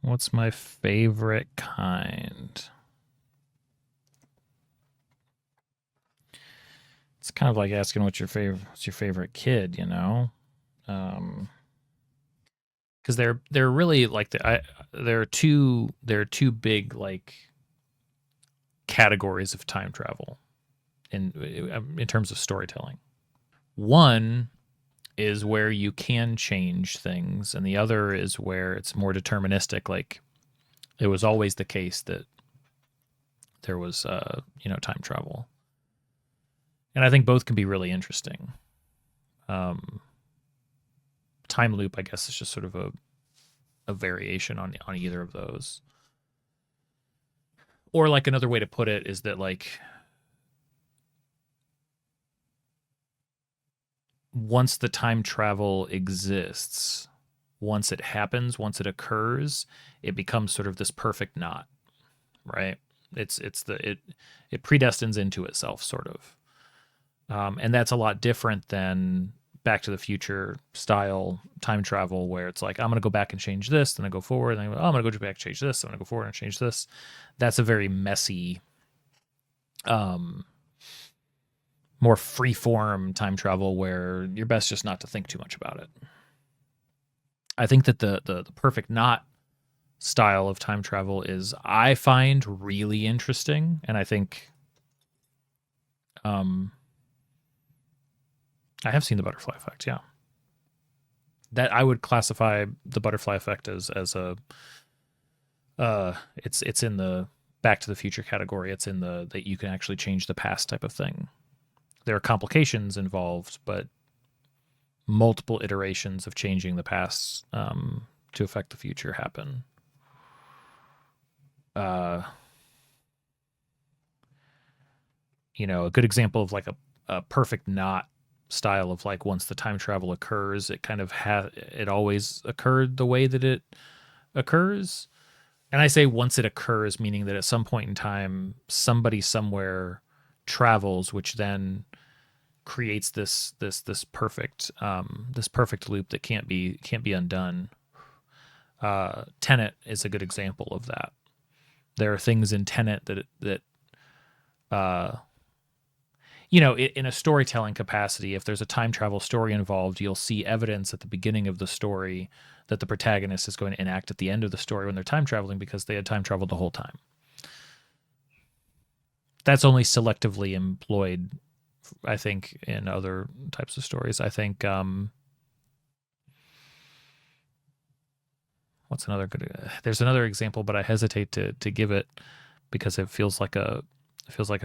What's my favorite kind? It's kind of like asking what's your favorite kid, you know? Because they're really like there are two big like categories of time travel in terms of storytelling. One is where you can change things, and the other is where it's more deterministic. Like it was always the case that there was time travel, and I think both can be really interesting. Time loop, I guess, is just sort of a variation on either of those. Or like another way to put it is that like once the time travel exists, once it happens, once it occurs, it becomes sort of this perfect knot, right? It predestines into itself, sort of, and that's a lot different than Back to the Future style time travel, where it's like I'm going to go back and change this, then I go forward, and I'm going to go back and change this, I'm going to go forward and change this. That's a very messy, more free-form time travel where you're best just not to think too much about it. I think that the perfect knot style of time travel is, I find, really interesting, and I think I have seen the butterfly effect, yeah. That I would classify the butterfly effect as a it's in the Back to the Future category. It's in the that you can actually change the past type of thing. There are complications involved, but multiple iterations of changing the past to affect the future happen. A good example of like a perfect knot style of like once the time travel occurs, it kind of it always occurred the way that it occurs. And I say once it occurs, meaning that at some point in time, somebody somewhere travels, which then creates this perfect loop that can't be undone. Tenet is a good example of that. There are things in Tenet that in a storytelling capacity, if there's a time travel story involved, you'll see evidence at the beginning of the story that the protagonist is going to enact at the end of the story when they're time traveling, because they had time traveled the whole time. That's only selectively employed, I think, in other types of stories. I think what's another good? There's another example, but I hesitate to give it because it feels like a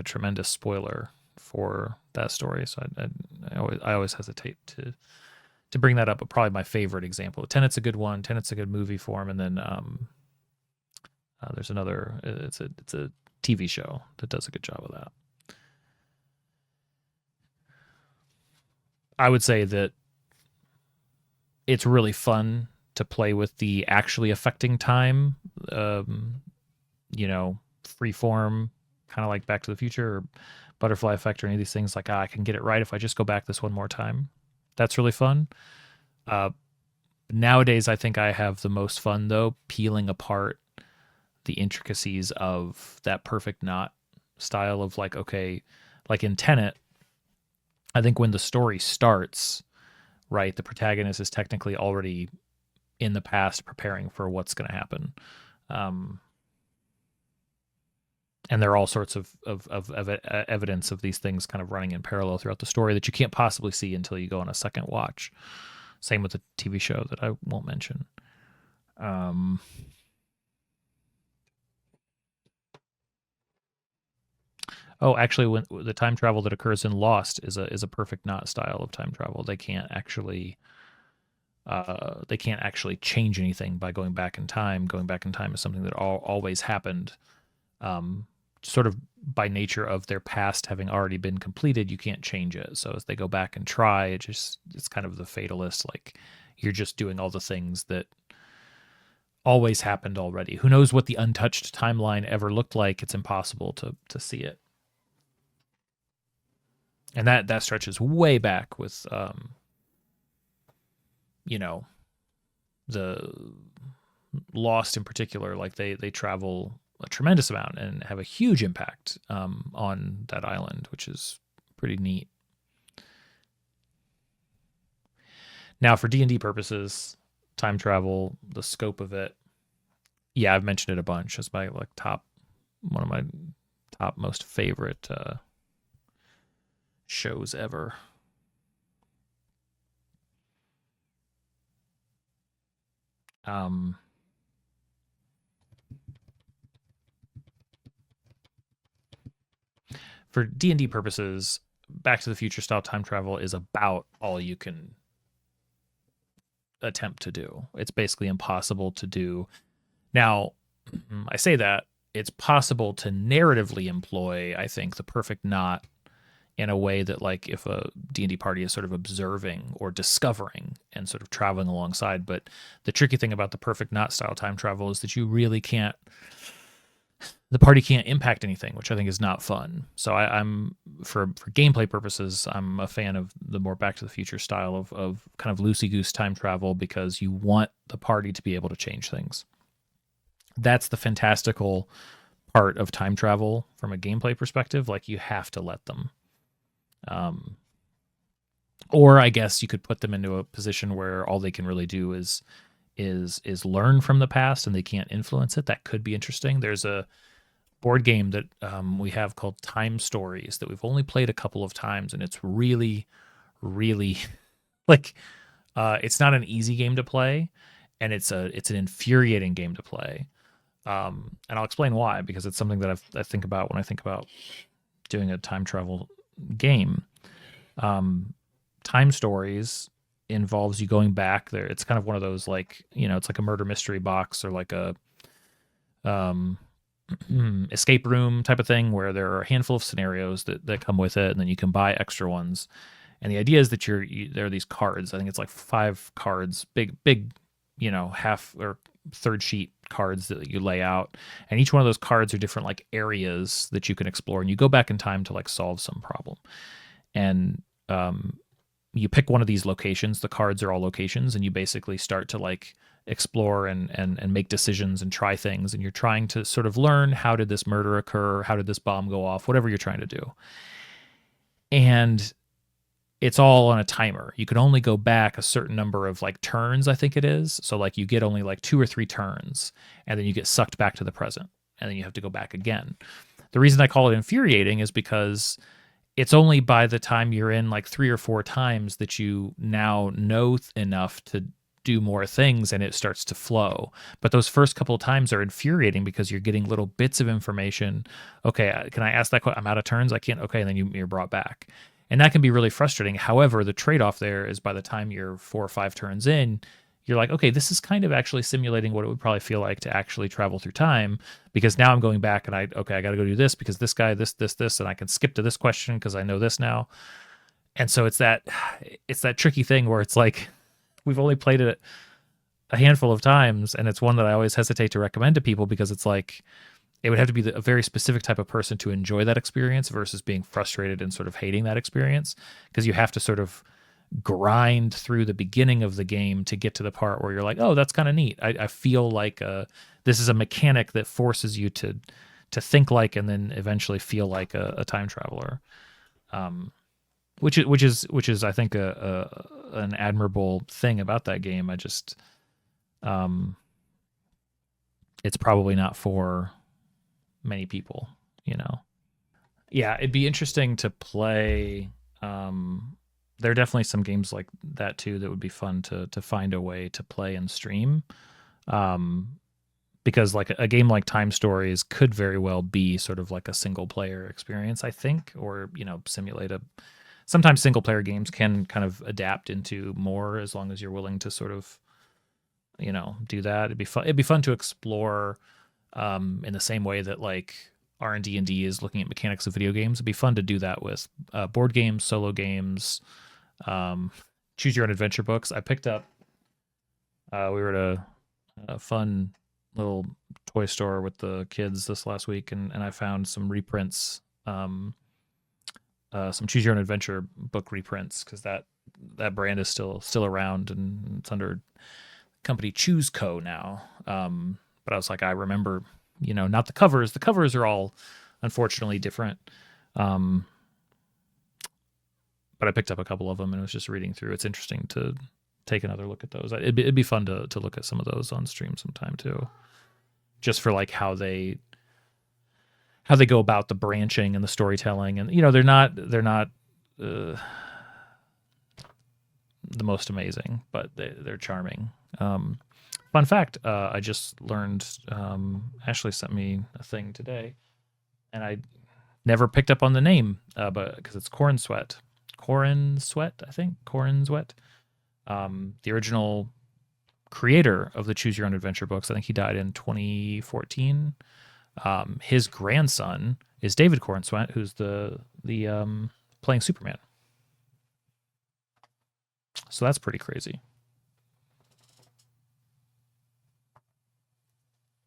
tremendous spoiler for that story. So I always hesitate to bring that up. But probably my favorite example. Tenet's a good one. Tenet's a good movie form, and then there's another. It's a TV show that does a good job of that. I would say that it's really fun to play with the actually affecting time, free form, kind of like Back to the Future or Butterfly Effect or any of these things. Like, I can get it right if I just go back this one more time. That's really fun. Nowadays, I think I have the most fun, though, peeling apart the intricacies of that perfect knot style of like, okay, like in Tenet, I think when the story starts, right, the protagonist is technically already in the past preparing for what's going to happen. And there are all sorts of evidence of these things kind of running in parallel throughout the story that you can't possibly see until you go on a second watch. Same with the TV show that I won't mention. Oh, actually, when the time travel that occurs in Lost is a perfect knot style of time travel. They can't actually change anything by going back in time. Going back in time is something that always happened. Sort of by nature of their past having already been completed, you can't change it. So as they go back and try, it's kind of the fatalist, like you're just doing all the things that always happened already. Who knows what the untouched timeline ever looked like? It's impossible to see it. And that stretches way back with the Lost in particular, like they travel a tremendous amount and have a huge impact on that island, which is pretty neat. Now, for D&D purposes, time travel, the scope of it, yeah, I've mentioned it a bunch. It's my like one of my top most favorite shows ever. For D&D purposes, Back to the Future style time travel is about all you can attempt to do. It's basically impossible to do. Now, I say that it's possible to narratively employ, I think, the perfect knot in a way that, like, if a D&D party is sort of observing or discovering and sort of traveling alongside. But the tricky thing about the perfect knot style time travel is that you really can't, the party can't impact anything, which I think is not fun. So I'm for gameplay purposes, I'm a fan of the more Back to the Future style of kind of loosey goose time travel, because you want the party to be able to change things. That's the fantastical part of time travel from a gameplay perspective. Like, you have to let them. Or I guess you could put them into a position where all they can really do is learn from the past and they can't influence it. That could be interesting. There's a board game that we have called Time Stories that we've only played a couple of times, and it's really, really like it's not an easy game to play, and it's an infuriating game to play. And I'll explain why, because it's something that I think about when I think about doing a time travel game. Time Stories involves you going back there. It's kind of one of those, like, it's like a murder mystery box or like a escape room type of thing, where there are a handful of scenarios that come with it, and then you can buy extra ones. And the idea is that there are these cards. I think it's like 5 cards, big, half or third sheet cards that you lay out, and each one of those cards are different like areas that you can explore, and you go back in time to like solve some problem. And you pick one of these locations. The cards are all locations, and you basically start to like explore and make decisions and try things, and you're trying to sort of learn, how did this murder occur, how did this bomb go off, whatever you're trying to do. And it's all on a timer. You can only go back a certain number of like turns, I think it is. So like you get only like 2 or 3 turns, and then you get sucked back to the present, and then you have to go back again. The reason I call it infuriating is because it's only by the time you're in like 3 or 4 times that you now know enough to do more things, and it starts to flow. But those first couple of times are infuriating because you're getting little bits of information. Okay, can I ask that question? I'm out of turns. I can't. Okay, and then you're brought back. And that can be really frustrating. However, the trade-off there is by the time you're 4 or 5 turns in, you're like, okay, this is kind of actually simulating what it would probably feel like to actually travel through time, because now I'm going back and I got to go do this because this guy, this, and I can skip to this question because I know this now. And so it's that tricky thing where it's like, we've only played it a handful of times, and it's one that I always hesitate to recommend to people, because it's like, it would have to be a very specific type of person to enjoy that experience versus being frustrated and sort of hating that experience, because you have to sort of grind through the beginning of the game to get to the part where you're like, oh, that's kind of neat. I feel like this is a mechanic that forces you to think like, and then eventually feel like a time traveler, which is I think an admirable thing about that game. I just it's probably not for many people, Yeah, it'd be interesting to play. There are definitely some games like that too that would be fun to find a way to play and stream, because like a game like Time Stories could very well be sort of like a single player experience, I think, or simulate sometimes single player games can kind of adapt into more, as long as you're willing to sort of do that. It'd be fun to explore in the same way that like R&D is looking at mechanics of video games. It'd be fun to do that with board games, solo games, choose your own adventure books. I picked up, we were at a fun little toy store with the kids this last week, and I found some reprints, some choose your own adventure book reprints, because that brand is still around, and it's under company Choose Co. now. But I was like, I remember, not the covers. The covers are all unfortunately different. But I picked up a couple of them and was just reading through. It's interesting to take another look at those. It'd be fun to look at some of those on stream sometime too, just for like how they go about the branching and the storytelling. And they're not the most amazing, but they're charming. Fun fact, I just learned, Ashley sent me a thing today, and I never picked up on the name, but because it's Corn Sweat, I think. The original creator of the Choose Your Own Adventure books. I think he died in 2014. His grandson is David Cornsweet, who's the playing Superman. So that's pretty crazy.